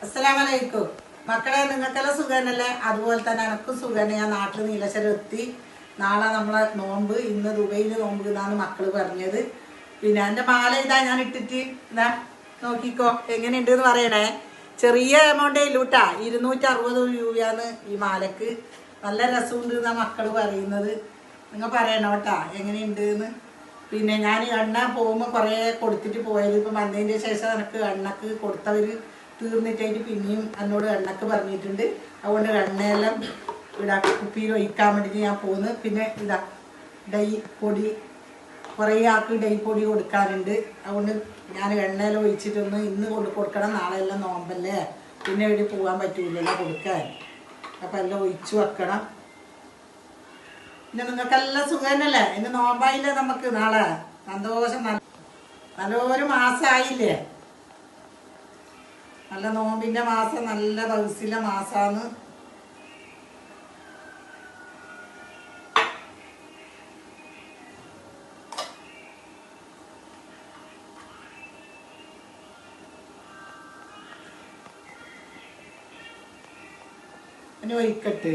അസ്സലാമലൈക്കും മക്കളെ, നിങ്ങൾക്കെല്ലാം സുഖനല്ലേ? അതുപോലെ തന്നെ എനക്കും സുഖന്നെ. ഞാൻ നാട്ടിൽ നീലശ്ശേരി എത്തി. നാളെ നമ്മളെ നോമ്പ്, ഇന്ന് ദുബൈയിൽ നോമ്പ് എന്നാണ് മക്കള് പറഞ്ഞത്. പിന്നെ എൻ്റെ മാല ഇതാ ഞാൻ ഇട്ടിട്ട് എന്താ നോക്കിക്കോ, എങ്ങനെയുണ്ട് എന്ന് പറയണേ. ചെറിയ എമൗണ്ടേ ഇല്ലൂട്ടാ, 260 രൂപയാണ് ഈ മാലക്ക്. നല്ല രസമുണ്ട് എന്നാ മക്കള് പറയുന്നത്. നിങ്ങൾ പറയണോ കേട്ടാ എങ്ങനെയുണ്ട് എന്ന്. പിന്നെ ഞാൻ എണ്ണ പോകുമ്പോൾ കുറേ കൊടുത്തിട്ട് പോയത്. ഇപ്പം വന്നതിൻ്റെ ശേഷം എനിക്ക് എണ്ണക്ക് കൊടുത്തവർ തീർന്നിട്ടായിട്ട് പിന്നെയും എന്നോട് എണ്ണക്ക് പറഞ്ഞിട്ടുണ്ട്. അതുകൊണ്ട് എണ്ണയെല്ലാം ഇവിടെ കുപ്പിയിൽ ഒഴിക്കാൻ വേണ്ടിയിട്ട് ഞാൻ പോകുന്നു. പിന്നെ ഇതാ ഡൈ പൊടി, കുറേ ആൾക്ക് ഡൈ പൊടി കൊടുക്കാനുണ്ട്. അതുകൊണ്ട് ഞാൻ എണ്ണയെല്ലാം ഒഴിച്ചിട്ടൊന്ന് ഇന്ന് കൊടുക്കണം. നാളെ എല്ലാം നോമ്പല്ലേ, പിന്നെ ഇവിടെ പോകാൻ പറ്റൂലല്ലോ കൊടുക്കാൻ. അപ്പം എല്ലാം ഒഴിച്ചു വെക്കണം. പിന്നെ നിങ്ങൾക്കെല്ലാം സുഖം തന്നെയല്ലേ? ഇന്ന് നോമ്പായില്ലേ നമുക്ക്? നാളെ സന്തോഷം. നല്ലൊരു മാസമായില്ലേ? നല്ല നോമ്പിൻ്റെ മാസം, നല്ല ദിവസിലെ മാസമാണ്. ഇനി ഒഴിക്കട്ട്.